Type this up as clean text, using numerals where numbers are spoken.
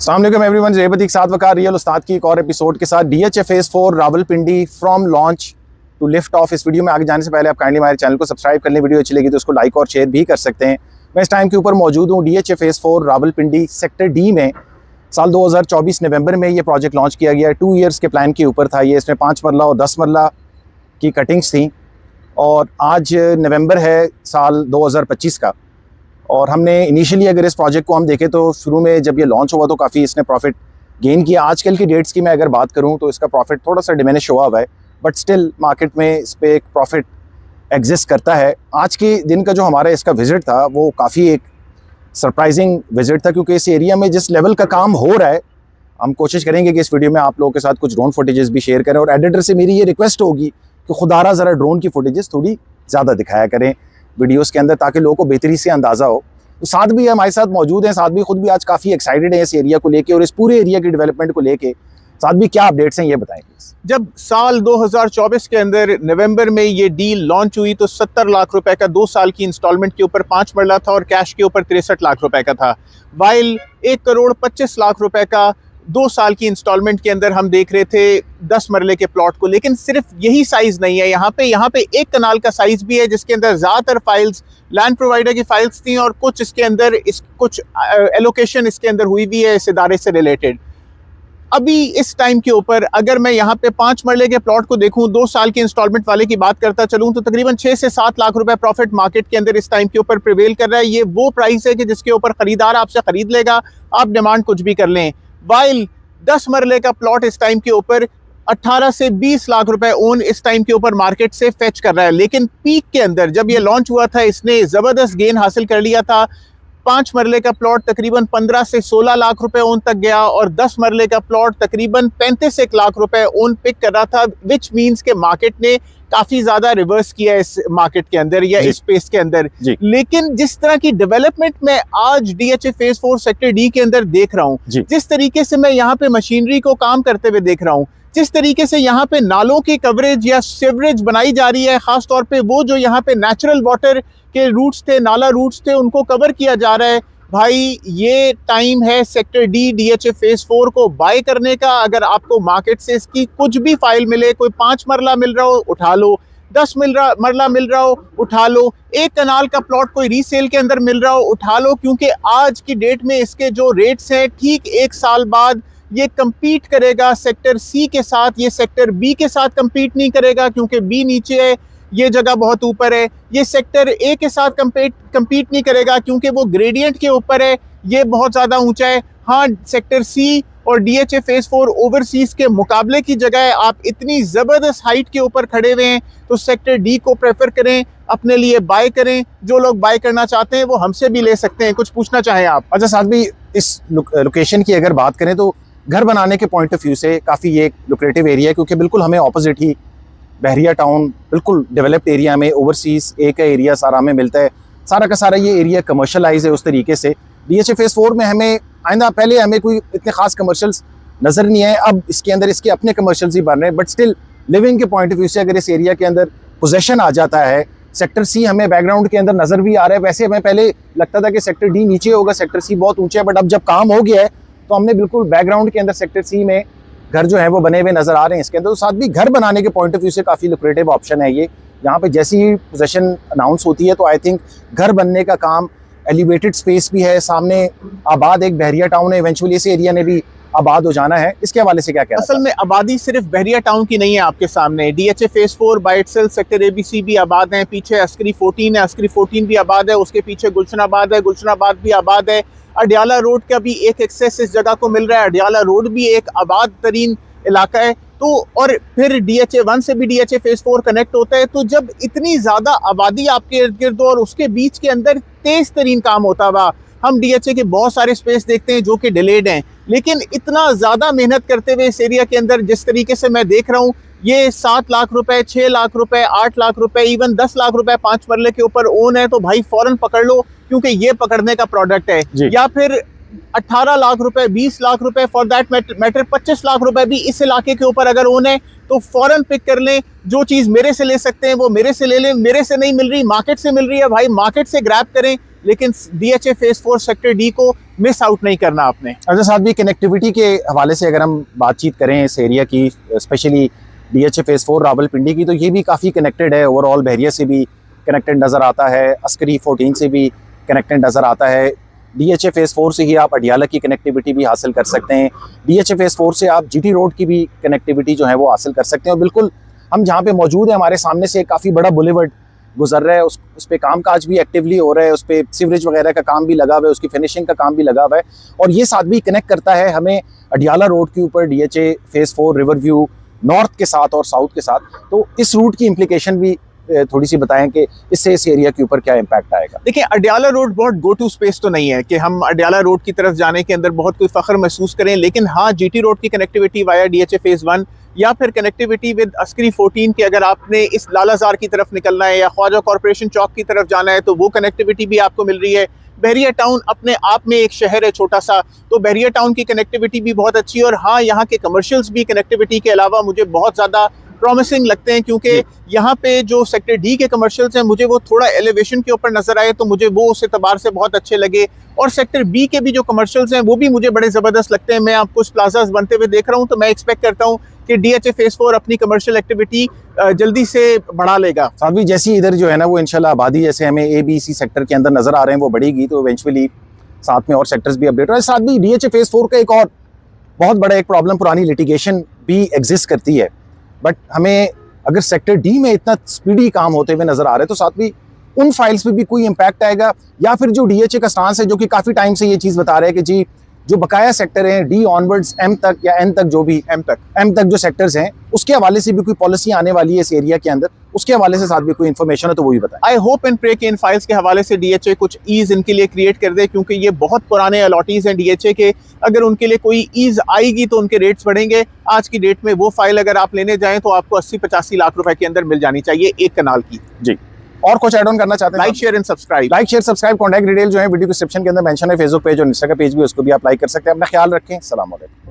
अस्सलाम वालेकुम एवरीवन, रेबतीक साथ वकार रियल उस्ताद की एक और एपिसोड के साथ DHA phase 4 Rawalpindi from launch to lift off. इस वीडियो में आगे जाने से पहले आप काइंडली हमारे चैनल को सब्सक्राइब कर लें। वीडियो अच्छी लगी तो उसको लाइक और शेयर भी कर सकते हैं। मैं इस टाइम के ऊपर मौजूद हूँ DHA phase 4 Rawalpindi sector D में। साल 2024 नवंबर में ये प्रोजेक्ट लॉन्च किया गया। 2 ईयर्स के प्लान के ऊपर था ये। इसमें 5 मरला और 10 मरला की कटिंग्स थी और आज नवंबर है साल 2025 का। और हमने इनिशियली अगर इस प्रोजेक्ट को हम देखें तो शुरू में जब ये लॉन्च हुआ तो काफ़ी इसने प्रॉफिट गेन किया। आजकल की डेट्स की मैं अगर बात करूं तो इसका प्रॉफिट थोड़ा सा डिमिनिश हुआ है, बट स्टिल मार्केट में इस पर एक प्रॉफिट एग्जिस्ट करता है। आज के दिन का जो हमारा इसका विज़िट था वो काफ़ी एक सरप्राइजिंग विज़िट था, क्योंकि इस एरिया में जिस लेवल का काम हो रहा है, हम कोशिश करेंगे कि इस वीडियो में आप लोगों के साथ कुछ ड्रोन फुटेजेस भी शेयर करें। और एडिटर से मेरी ये रिक्वेस्ट होगी कि खुदारा ज़रा ड्रोन की फुटेजेस थोड़ी ज़्यादा दिखाया करें वीडियोस के अंदर, ताकि लोगों को बेहतरी से अंदाज़ा हो। तो साथ भी हमारे साथ मौजूद हैं, साथ भी खुद भी आज काफ़ी एक्साइटेड हैं इस एरिया को लेके और इस पूरे एरिया की डेवलपमेंट को लेके। साथ भी क्या अपडेट्स हैं ये बताएं प्लीज। जब साल 2024 के अंदर नवंबर में ये डील लॉन्च हुई तो 70 लाख रुपए का 2 साल की इंस्टॉलमेंट के ऊपर 5 मरला था और कैश के ऊपर 63 लाख रुपए का था। वाइल 1 करोड़ 25 लाख रुपए का 2 साल की इंस्टॉलमेंट के अंदर हम देख रहे थे 10 मरले के प्लॉट को। लेकिन सिर्फ यही साइज नहीं है, यहाँ पे 1 कनाल का साइज भी है, जिसके अंदर ज़्यादातर फाइल्स लैंड प्रोवाइडर की फाइल्स थी और कुछ इसके अंदर कुछ एलोकेशन इसके अंदर हुई भी है इस इदारे से रिलेटेड। अभी इस टाइम के ऊपर अगर मैं यहाँ पे 5 मरले के प्लॉट को देखूं, 2 साल की इंस्टॉलमेंट वाले की बात करता चलूं, तो तकरीबन 6 से 7 लाख रुपए प्रॉफिट मार्केट के अंदर इस टाइम के ऊपर प्रिवेल कर रहा है। ये वो प्राइस है कि जिसके ऊपर खरीदार आपसे खरीद लेगा, आप डिमांड कुछ भी कर लें। वाइल 10 मरले का प्लॉट इस टाइम के ऊपर 18 से 20 लाख रुपए ओन इस टाइम के ऊपर मार्केट से फेच कर रहा है। लेकिन पीक के अंदर जब ये लॉन्च हुआ था, इसने ज़बरदस्त गेन हासिल कर लिया था। 5 मरले का प्लॉट तकरीबन 15 से 16 लाख रुपए ओन तक गया और 10 मरले का प्लॉट तकरीबन 35 लाख रुपए ओन पिक कर रहा था, विच मीन्स के मार्केट ने काफी ज्यादा रिवर्स किया इस मार्केट के अंदर या इस स्पेस के अंदर। लेकिन जिस तरह की डेवलपमेंट मैं आज DHA फेज़ 4 सेक्टर डी के अंदर देख रहा हूँ, जिस तरीके से मैं यहाँ पे मशीनरी को काम करते हुए देख रहा हूँ, जिस तरीके से यहाँ पे नालों की कवरेज या सीवरेज बनाई जा रही है, खास तौर पे वो जो यहाँ पे नेचुरल वाटर के रूट्स थे, नाला रूट्स थे, उनको कवर किया जा रहा है। भाई ये टाइम है सेक्टर डी DHA फेज़ 4 को बाय करने का। अगर आपको मार्केट से इसकी कुछ भी फाइल मिले, कोई 5 मरला मिल रहा हो उठा लो, 10 मरला मिल रहा हो उठा लो, 1 कनाल का प्लॉट कोई रीसेल के अंदर मिल रहा हो उठा लो, क्योंकि आज की डेट में इसके जो रेट्स हैं, ठीक 1 साल बाद ये कम्पीट करेगा सेक्टर सी के साथ। ये सेक्टर बी के साथ कम्पीट नहीं करेगा क्योंकि बी नीचे है, ये जगह बहुत ऊपर है। ये सेक्टर ए के साथ कम्पीट नहीं करेगा क्योंकि वो ग्रेडियंट के ऊपर है, ये बहुत ज़्यादा ऊंचा है। हाँ, सेक्टर सी और DHA फेज़ 4 ओवरसीज़ के मुकाबले की जगह है। आप इतनी ज़बरदस्त हाइट के ऊपर खड़े हुए हैं तो सेक्टर डी को प्रेफर करें, अपने लिए बाय करें। जो लोग बाय करना चाहते हैं वो हमसे भी ले सकते हैं। कुछ पूछना चाहें आप? अच्छा, साथ भी इस लोकेशन की अगर बात करें तो घर बनाने के पॉइंट ऑफ व्यू से काफ़ी ये लुक्रेटिव एरिया है, क्योंकि बिल्कुल हमें ऑपोजिट ही बहरिया टाउन, बिल्कुल डेवलप्ड एरिया में ओवरसीज़ ए का एरिया सारा हमें मिलता है। सारा का सारा ये एरिया कमर्शलाइज है उस तरीके से। DHA फेज़ 4 में हमें पहले हमें कोई इतने खास कमर्शल्स नज़र नहीं आए, अब इसके अंदर इसके अपने कमर्शल्स ही बन रहे हैं। बट स्टिल लिविंग के पॉइंट ऑफ व्यू से अगर इस एरिया के अंदर पोजेशन आ जाता है, सेक्टर सी हमें बैकग्राउंड के अंदर नज़र भी आ रहा है। वैसे हमें पहले लगता था कि सेक्टर डी नीचे होगा, सेक्टर सी बहुत ऊँचा है, बट अब जब काम हो गया है तो हमने बिल्कुल बैकग्राउंड के अंदर सेक्टर सी में घर जो है वो बने हुए नज़र आ रहे हैं इसके अंदर। तो साथ भी घर बनाने के पॉइंट ऑफ व्यू से काफ़ी लुक्रेटिव ऑप्शन है ये। यहाँ पे जैसी ही पोजेशन अनाउंस होती है तो आई थिंक घर बनने का काम, एलिवेटेड स्पेस भी है, सामने आबाद एक बहरिया टाउन है, इवेंचुअली इस एरिया ने भी आबाद हो जाना है। इसके हवाले से क्या कहना? असल में आबादी सिर्फ बहरिया टाउन की नहीं है आपके सामने। DHA phase 4 by itself sector ABC भी आबाद है, पीछे अस्करी 14 है, अस्करी 14 भी आबाद है, उसके पीछे गुलशनाबाद है, गुलशनाबाद भी आबाद है। अडियाला रोड का भी एक एक्सेस इस जगह को मिल रहा है, अडियाला रोड भी एक आबाद तरीन इलाका है। तो और फिर DHA 1 से भी DHA फेज़ 4 कनेक्ट होता है। तो जब इतनी ज़्यादा आबादी आपके इर्द गिर्द और उसके बीच के अंदर तेज़ तरीन काम होता हुआ, हम DHA के बहुत सारे स्पेस देखते हैं जो कि डिलेड हैं, लेकिन इतना ज़्यादा मेहनत करते हुए इस एरिया के अंदर जिस तरीके से मैं देख रहा हूँ, ये 7 लाख रुपए, 6 लाख रुपए, 8 लाख रुपए, इवन 10 लाख रुपए 5 मरले के ऊपर ओन है, तो भाई फौरन पकड़ लो, क्योंकि ये पकड़ने का प्रोडक्ट है। या फिर 18 लाख रुपए, 20 लाख रुपए, फॉर दैट मैटर 25 लाख रुपए भी इस इलाके के ऊपर अगर ओन है तो फौरन पिक कर लें। जो चीज़ मेरे से ले सकते हैं वो मेरे से ले लें, मेरे से नहीं मिल रही, मार्केट से मिल रही है, भाई मार्केट से ग्रैब करें। लेकिन DHA फेज़ 4 सेक्टर डी को मिस आउट नहीं करना आपने। अच्छा साथ भी कनेक्टिविटी के हवाले से अगर हम बातचीत करें इस एरिया की, स्पेशली DHA फेज़ 4 रावलपिंडी की, तो ये भी काफ़ी कनेक्टेड है। ओवरऑल बहरिया से भी कनेक्टेड नज़र आता है, अस्करी 14 से भी कनेक्टेड नज़र आता है। DHA फेज़ 4 से ही आप अडियाला की कनेक्टिविटी भी हासिल कर सकते हैं। DHA फेज़ 4 से आप GT रोड की भी कनेक्टिविटी जो है वो हासिल कर सकते हैं। और बिल्कुल हम जहाँ पे मौजूद हैं, हमारे सामने से काफ़ी बड़ा बुलेवर्ड गुजर रहा है, उस पर काम काज भी एक्टिवली हो रहा है, उस पर सीवरेज वगैरह का काम भी लगा हुआ है, उसकी फिनिशिंग का काम भी लगा हुआ है। और ये साथ भी कनेक्ट करता है हमें अडियाला रोड के ऊपर DHA phase 4 river view north के साथ और साउथ के साथ। तो इस रूट की इम्प्लीकेशन भी थोड़ी सी बताएं कि इससे इस एरिया के ऊपर क्या इम्पैक्ट आएगा। देखिए, अडियाला रोड बहुत गो टू स्पेस तो नहीं है कि हम अडियाला रोड की तरफ जाने के अंदर बहुत कोई फख्र महसूस करें, लेकिन हाँ, GT रोड की कनेक्टिविटी वाया DHA फेज़ 1 या फिर कनेक्टिविटी विद अस्करी 14 की, अगर आपने इस लालाजार की तरफ निकलना है या ख्वाजा कॉर्पोरेशन चौक की तरफ जाना है तो वो कनेक्टिविटी भी आपको मिल रही है। बहरिया टाउन अपने आप में एक शहर है छोटा सा, तो बहरिया टाउन की कनेक्टिविटी भी बहुत अच्छी है। और हाँ, यहाँ के कमर्शियल्स भी कनेक्टिविटी के अलावा मुझे बहुत ज़्यादा प्रॉमिसिंग लगते हैं, क्योंकि यहाँ पे जो सेक्टर D के कमर्शियल्स हैं मुझे वो थोड़ा एलिवेशन के ऊपर नजर आए तो मुझे वो उस एतबार से बहुत अच्छे लगे। और सेक्टर B के भी जो कमर्शियल्स हैं वो भी मुझे बड़े ज़बरदस्त लगते हैं। मैं आपको प्लाजाज बनते हुए देख रहा हूँ, तो मैं एक्सपेक्ट करता हूँ कि DHA फेज़ 4 अपनी कमर्शियल एक्टिविटी जल्दी से बढ़ा लेगा। साथ भी जैसी इधर जो है ना वो इंशाल्लाह आबादी जैसे हमें ABC सेक्टर के अंदर नजर आ रहे हैं वो बढ़ेगी, तो इवेंचुअली साथ में और सेक्टर्स भी अपडेट हो रहे हैं। साथ भी DHA फेज़ 4 का एक और बहुत बड़ा एक प्रॉब्लम, पुरानी लिटिगेशन भी एग्जिस्ट करती है। बट हमें अगर सेक्टर D में इतना स्पीडी काम होते हुए नजर आ रहे हैं तो साथ भी उन फाइल्स पे भी कोई इम्पैक्ट आएगा, या फिर जो DHA का स्टांस है जो कि काफ़ी टाइम से ये चीज़ बता रहे हैं कि जी जो बकाया सेक्टर हैं D ऑनवर्ड्स M तक या N तक, जो भी M तक जो सेक्टर्स हैं उसके हवाले से भी कोई पॉलिसी आने वाली है इस एरिया के अंदर, उसके हवाले से साथ भी कोई इन्फॉर्मेशन है तो वो भी बताएं। आई होप एंड प्रे कि इन फाइल्स के हवाले से DHA कुछ ईज इनके लिए क्रिएट कर दे, क्योंकि ये बहुत पुराने अलॉटीज हैं DHA के। अगर उनके लिए कोई ईज आएगी तो उनके रेट्स बढ़ेंगे। आज की डेट में वो फाइल अगर आप लेने जाएं तो आपको 80-85 लाख रुपए के अंदर मिल जानी चाहिए एक कनाल की। जी, और कुछ ऐड ऑन करना चाहते हैं? Like share and subscribe. Contact detail जो है वीडियो डिस्क्रिप्शन के अंदर मेंशन है। फेसबुक पेज और इंस्टा का पेज भी, उसको भी आप लाइक कर सकते हैं। अपना ख्याल रखें। सलाम अलैकुम।